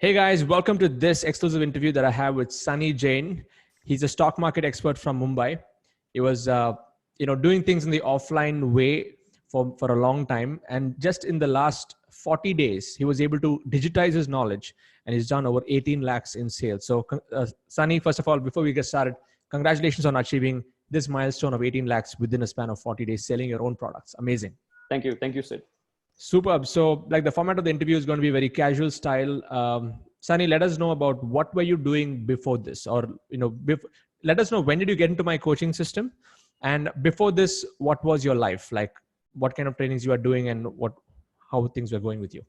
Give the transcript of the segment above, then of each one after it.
Hey guys, welcome to this exclusive interview that I have with Sunny Jain. He's a stock market expert from Mumbai. He was, doing things in the offline way for a long time, and just in the last 40 days, he was able to digitize his knowledge, and he's done over 18 lakhs in sales. So, Sunny, first of all, before we get started, congratulations on achieving this milestone of 18 lakhs within a span of 40 days, selling your own products. Amazing. Thank you, Sid. Superb. So, like the format of the interview is going to be very casual style. Sunny, let us know about what were you doing before this, or let us know when did you get into my coaching system, and before this, what was your life like? What kind of trainings you are doing, and how things were going with you?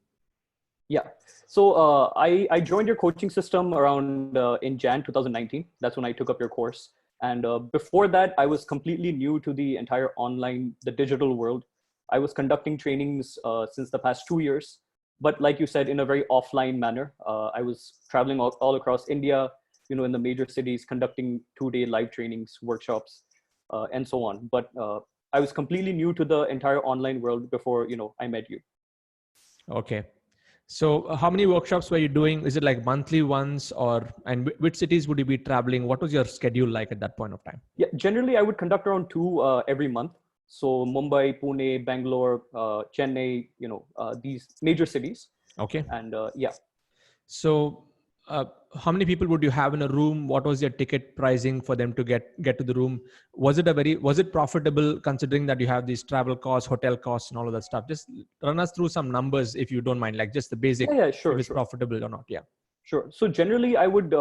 Yeah. So I joined your coaching system around in Jan 2019. That's when I took up your course. And before that, I was completely new to the entire the digital world. I was conducting trainings since the past 2 years, but like you said, in a very offline manner. I was traveling all across India, in the major cities, conducting 2-day live trainings, workshops, and so on. But I was completely new to the entire online world before, I met you. Okay. So how many workshops were you doing? Is it like monthly ones, and which cities would you be traveling? What was your schedule like at that point of time? Yeah, generally I would conduct around 2 every month. So Mumbai, Pune, Bangalore, Chennai, these major cities. Okay. And yeah. So how many people would you have in a room? What was your ticket pricing for them to get to the room? Was it profitable, considering that you have these travel costs, hotel costs, and all of that stuff? Just run us through some numbers if you don't mind, like just the basic, yeah, sure, if it's profitable or not. Yeah. Sure. So generally I would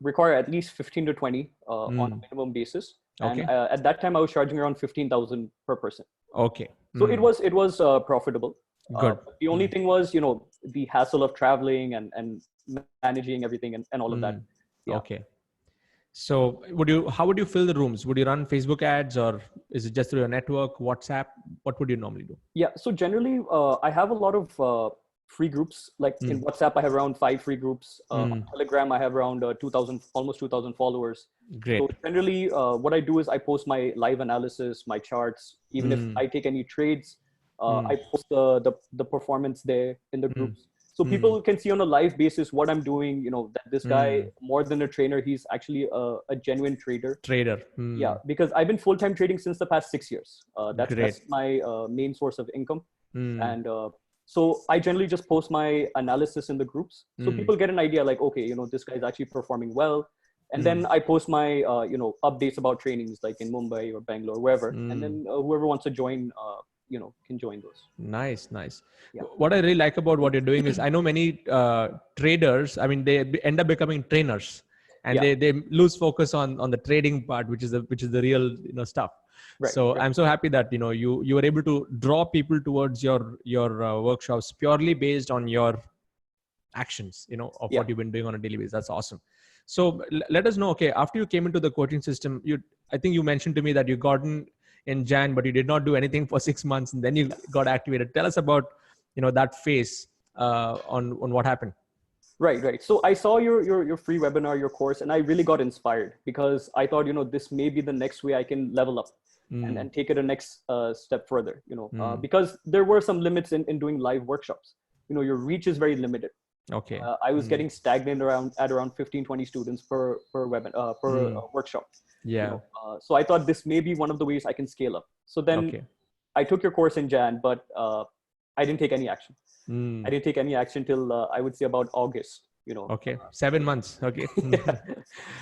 require at least 15 to 20 on a minimum basis. And Okay. at that time I was charging around 15,000 per person. Okay. So it was profitable. Good. The only thing was, the hassle of traveling and managing everything and all of that. Yeah. Okay. So how would you fill the rooms? Would you run Facebook ads, or is it just through your network, WhatsApp? What would you normally do? Yeah. So generally I have a lot of free groups. Like in WhatsApp, I have around 5 free groups. On Telegram, I have around 2,000, almost 2,000 followers. Great. So generally what I do is I post my live analysis, my charts. Even if I take any trades, I post the performance there in the groups. So people can see on a live basis what I'm doing, that this guy, more than a trainer, he's actually a genuine trader. Yeah, because I've been full-time trading since the past 6 years. That's my main source of income. And so I generally just post my analysis in the groups. So people get an idea like, okay, this guy's actually performing well. And then I post my, updates about trainings like in Mumbai or Bangalore, wherever. And then whoever wants to join, can join those. Nice. Yeah. What I really like about what you're doing is I know many traders, I mean, they end up becoming trainers, and they lose focus on the trading part, which is the real, stuff. Right, so I'm so happy that, you were able to draw people towards your workshops purely based on your actions, of what you've been doing on a daily basis. That's awesome. So let us know, okay, after you came into the coaching system, I think you mentioned to me that you got in Jan, but you did not do anything for 6 months, and then you got activated. Tell us about, that phase on what happened. Right. So I saw your free webinar, your course, and I really got inspired because I thought, this may be the next way I can level up and take it a next step further, because there were some limits in doing live workshops. Your reach is very limited. Okay. I was getting stagnant at around 15, 20 students per workshop. Yeah. So I thought this may be one of the ways I can scale up. So then I took your course in Jan, but I didn't take any action. I didn't take any action till I would say about August. Okay. 7 months. Okay.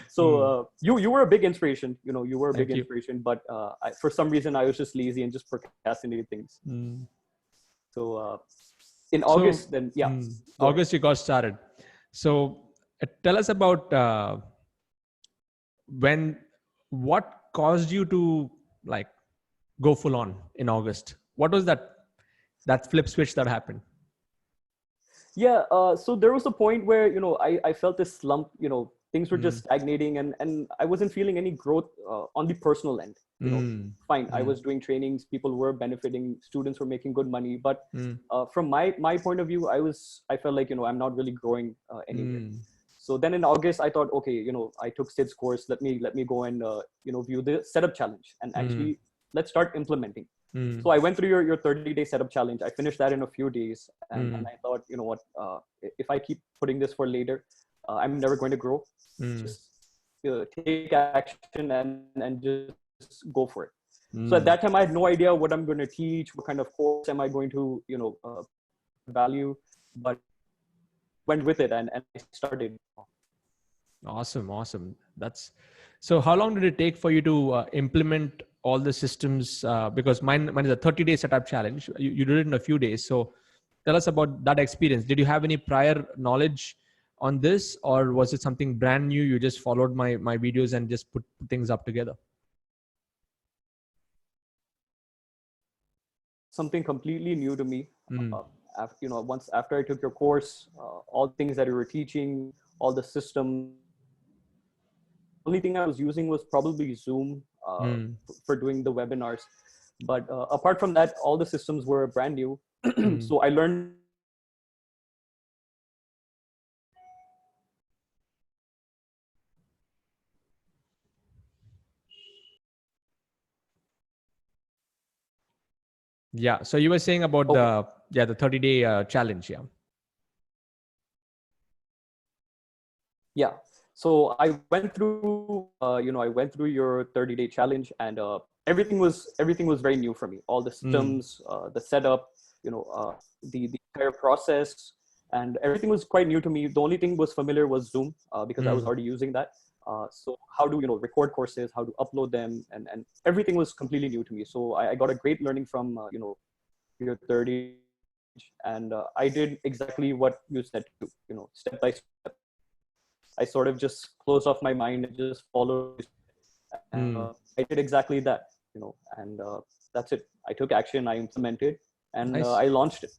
So you were a big inspiration. You were a big inspiration, but for some reason I was just lazy and just procrastinated things. So in August, then August you got started. So tell us about what caused you to like go full on in August? What was that flip switch that happened? Yeah. So there was a point where, I felt this slump, things were just stagnating and I wasn't feeling any growth on the personal end. Fine. I was doing trainings, people were benefiting, students were making good money. But from my point of view, I felt like, I'm not really growing anywhere. So then in August, I thought, okay, I took Sid's course. Let me go and, view the setup challenge and actually let's start implementing. So I went through your 30-day setup challenge. I finished that in a few days, and I thought, you know what, if I keep putting this for later, I'm never going to grow. Just take action and just go for it. So at that time, I had no idea what I'm going to teach, what kind of course am I going to, value, but went with it and I started. Awesome. So how long did it take for you to implement all the systems? Because mine is a 30-day setup challenge. You did it in a few days. So tell us about that experience. Did you have any prior knowledge on this, or was it something brand new? You just followed my videos and just put things up together? Something completely new to me. Once after I took your course, all the things that you were teaching, all the systems, only thing I was using was probably Zoom for doing the webinars. But apart from that, all the systems were brand new. So I learned. Yeah. So you were saying about the 30-day challenge. Yeah. Yeah. So I went through, I went through your 30-day challenge, and everything was very new for me. All the systems, the setup, the entire process, and everything was quite new to me. The only thing was familiar was Zoom because I was already using that. So how to record courses, how to upload them, and everything was completely new to me. So I got a great learning from your 30, and I did exactly what you said to, step by step. I sort of just closed off my mind and just followed. And I did exactly that, and that's it. I took action, I implemented, and Nice. I launched it.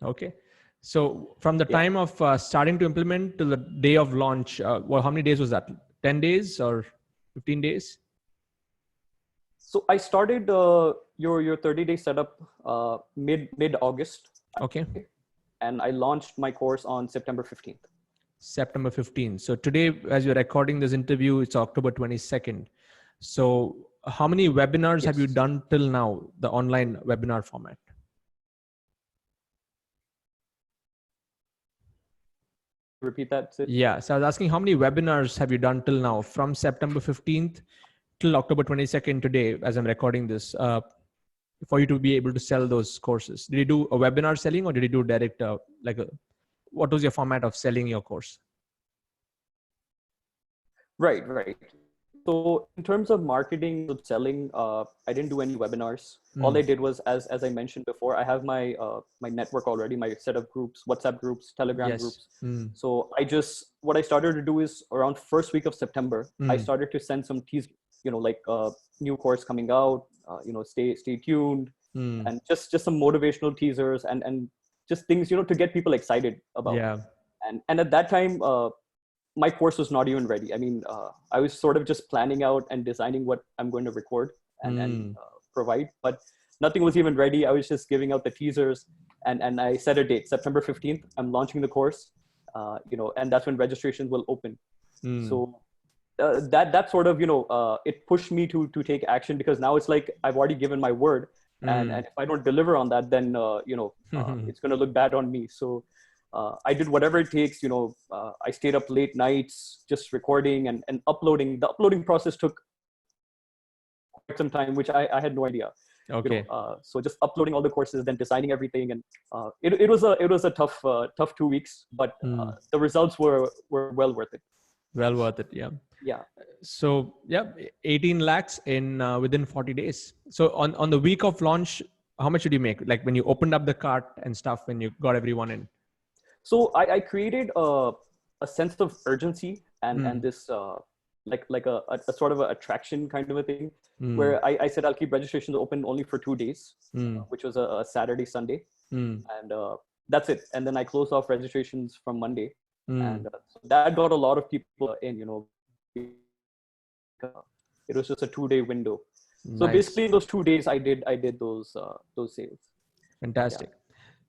Okay. So from the time of starting to implement to the day of launch, how many days was that? 10 days or 15 days? So I started your 30-day setup mid-August. Okay. And I launched my course on September 15th. September 15th. So today, as you're recording this interview, it's October 22nd. So how many webinars have you done till now, the online webinar format? Repeat that, Sid? Yeah. So I was asking, how many webinars have you done till now from September 15th till October 22nd today, as I'm recording this, for you to be able to sell those courses? Did you do a webinar selling, or did you do direct, what was your format of selling your course? Right. So in terms of marketing, selling, I didn't do any webinars. All I did was, as I mentioned before, I have my my network already, my set of groups, WhatsApp groups, Telegram groups. So what I started to do is around first week of September, I started to send some teasers, new course coming out, stay tuned, and just some motivational teasers and just things, to get people excited about. Yeah. And at that time, my course was not even ready. I mean, I was sort of just planning out and designing what I'm going to record and provide, but nothing was even ready. I was just giving out the teasers, and I set a date, September 15th. I'm launching the course, and that's when registrations will open. So that sort of, it pushed me to take action, because now it's like I've already given my word, and if I don't deliver on that, then it's going to look bad on me. So I did whatever it takes. I stayed up late nights just recording and uploading. The uploading process took quite some time, which I had no idea. Okay. So just uploading all the courses, then designing everything, and it was a tough 2 weeks, but the results were well worth it. Well worth it. Yeah. Yeah. So 18 lakhs in within 40 days. So on the week of launch, how much did you make? Like when you opened up the cart and stuff, when you got everyone in? So I created a sense of urgency and this like a sort of an attraction kind of a thing, where I said I'll keep registrations open only for 2 days, which was a Saturday, Sunday, and that's it. And then I closed off registrations from Monday, and so that got a lot of people in. It was just a 2-day window. So basically, in those 2 days, I did those sales. Fantastic. Yeah.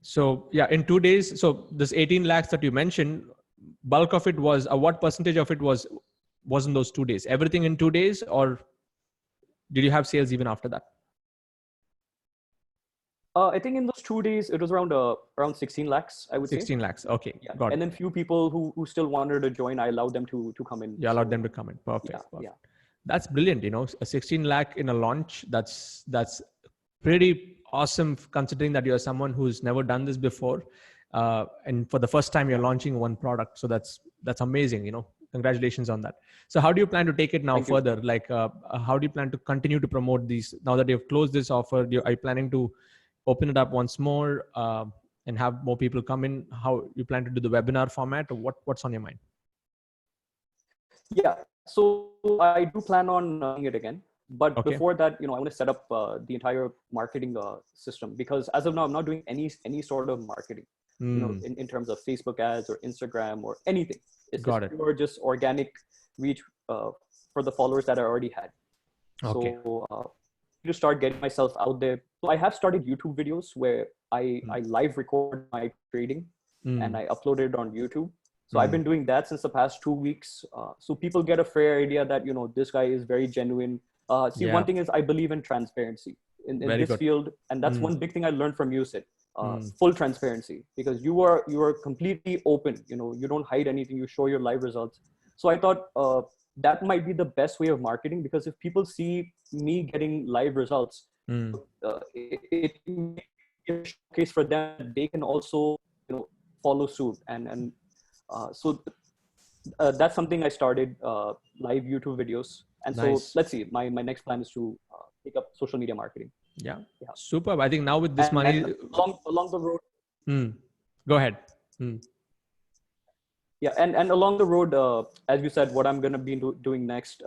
So in 2 days, so this 18 lakhs that you mentioned, bulk of it was, what percentage of it was in those 2 days? Everything in 2 days, or did you have sales even after that? I think in those 2 days, it was around 16 lakhs, I would say. 16 lakhs. Okay. Yeah. Got And it. then few people who still wanted to join, I allowed them to come in. You allowed them to come in. Perfect. Yeah. Perfect. Yeah. That's brilliant. You know, a 16 lakh in a launch. That's pretty awesome, considering that you're someone who's never done this before. And for the first time you're launching one product. So that's amazing. You know, congratulations on that. So how do you plan to take it now Thank you. further? Like, how do you plan to continue to promote these now that you've closed this offer? Are you planning to open it up once more and have more people come in? How you plan to do the webinar format, or what's on your mind? Yeah, so I do plan on doing it again. But Okay. before that, I want to set up the entire marketing system, because as of now, I'm not doing any sort of marketing, in terms of Facebook ads or Instagram or anything. It's just organic reach for the followers that I already had. Okay. So to start getting myself out there. So I have started YouTube videos where I live record my trading and I upload it on YouTube. So I've been doing that since the past 2 weeks. So people get a fair idea that, this guy is very genuine. One thing is I believe in transparency in this field. And that's one big thing I learned from you, Sid. Full transparency, because you are completely open. You don't hide anything. You show your live results. So I thought that might be the best way of marketing, because if people see me getting live results, it may be a showcase for them. They can also follow suit. And so that's something I started, live YouTube videos. And so let's see, my next plan is to pick up social media marketing. Yeah. Superb. I think now with this money along the road. Go ahead. Yeah, and along the road, as you said, what I'm going to be doing next.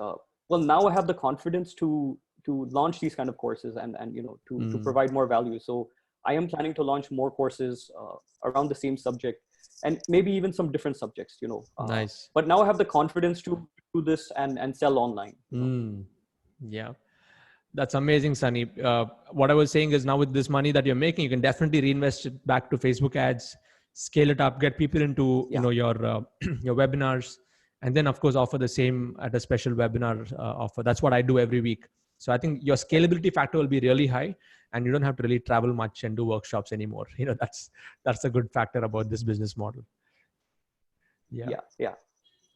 Well, now I have the confidence to launch these kind of courses and to provide more value. So I am planning to launch more courses around the same subject, and maybe even some different subjects. Nice. But now I have the confidence to do this and sell online. Yeah. That's amazing, Sunny. What I was saying is, now with this money that you're making, you can definitely reinvest it back to Facebook ads, scale it up, get people into your your webinars, and then of course offer the same at a special webinar offer. That's what I do every week. So I think your scalability factor will be really high, and you don't have to really travel much and do workshops anymore. That's a good factor about this business model. Yeah.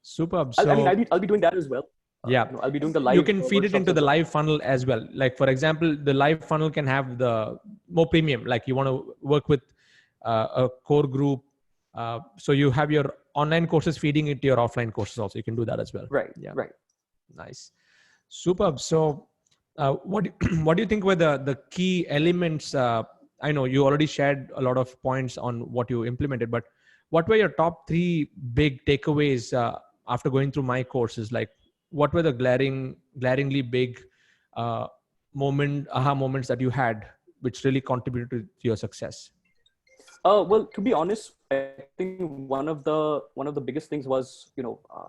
Superb. So I mean, I'll be doing that as well. I'll be doing the live. You can feed it into the live funnel as well. Like, for example, the live funnel can have the more premium, like you want to work with a core group. So you have your online courses feeding into your offline courses also. You can do that as well. Right. Yeah. Right. Nice. Superb. So what do you think were the key elements? I know you already shared a lot of points on what you implemented, but what were your top 3 big takeaways after going through my courses? Like, what were the glaringly big aha moments that you had, which really contributed to your success? Well, to be honest, I think one of the biggest things was,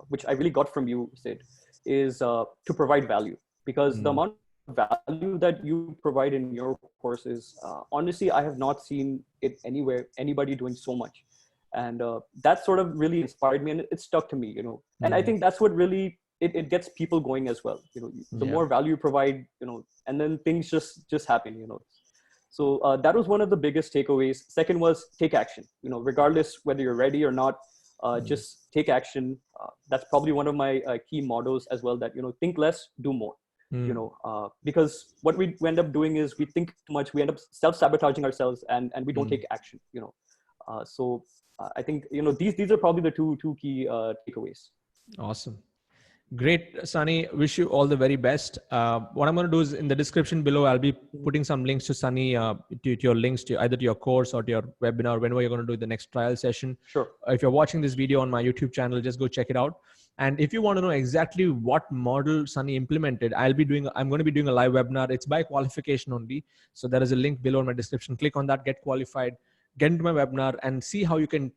which I really got from you, Sid, is to provide value, because the amount of value that you provide in your courses, honestly, I have not seen it anywhere, anybody doing so much. And that sort of really inspired me, and it stuck to me, and I think that's what really, it gets people going as well. The more value you provide, and then things just happen, So that was one of the biggest takeaways. Second was take action, regardless whether you're ready or not, just take action. That's probably one of my key mottos as well, that, think less, do more, because what we end up doing is we think too much, we end up self-sabotaging ourselves, and we don't take action, So I think, these are probably the two key takeaways. Awesome. Great, Sunny. Wish you all the very best. What I'm going to do is, in the description below, I'll be putting some links to Sunny, to your links to either to your course or to your webinar, whenever you're going to do the next trial session. Sure. If you're watching this video on my YouTube channel, just go check it out. And if you want to know exactly what model Sunny implemented, I'm going to be doing a live webinar. It's by qualification only. So there is a link below in my description. Click on that, get qualified, get into my webinar, and see how you can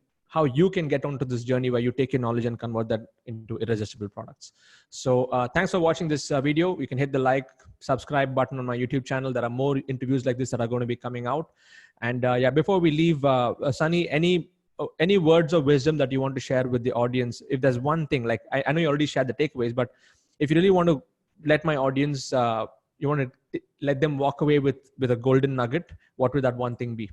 get onto this journey where you take your knowledge and convert that into irresistible products. So thanks for watching this video. You can hit the like, subscribe button on my YouTube channel. There are more interviews like this that are going to be coming out. And before we leave, Sunny, any words of wisdom that you want to share with the audience? If there's one thing, like I know you already shared the takeaways, but if you really want to let my audience, you want to let them walk away with a golden nugget, what would that one thing be?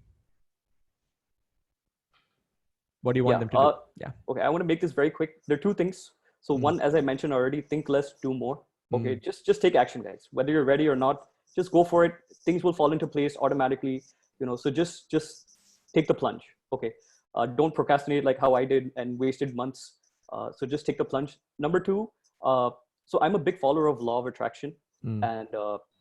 What do you want them to do? Yeah. Okay, I want to make this very quick. There are two things. So one, as I mentioned already, think less, do more. Okay, just take action, guys. Whether you're ready or not, just go for it. Things will fall into place automatically. So just take the plunge. Okay, don't procrastinate like how I did and wasted months. So just take the plunge. Number two, so I'm a big follower of law of attraction, and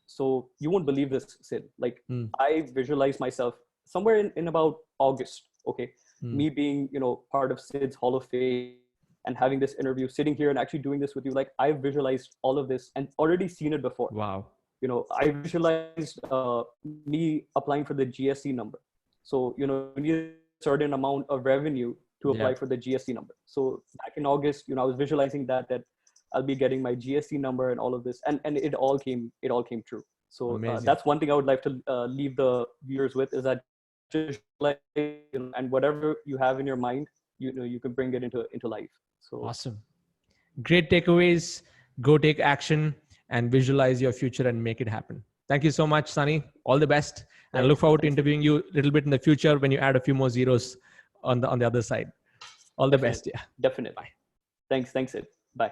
so you won't believe this, Sid. Like I visualize myself somewhere in about August. Okay. Me being, part of Sid's Hall of Fame and having this interview, sitting here and actually doing this with you, like I've visualized all of this and already seen it before. Wow. I visualized me applying for the GST number. So, you need a certain amount of revenue to apply for the GST number. So back in August, I was visualizing that I'll be getting my GST number and all of this, and it all came true. So that's one thing I would like to leave the viewers with, is that just like, and whatever you have in your mind, you can bring it into life. So awesome. Great takeaways. Go take action and visualize your future and make it happen. Thank you so much, Sunny. All the best. And I look forward to interviewing you a little bit in the future when you add a few more zeros on the other side. All the best. Yeah. Definitely. Bye. Thanks, Sid. Bye.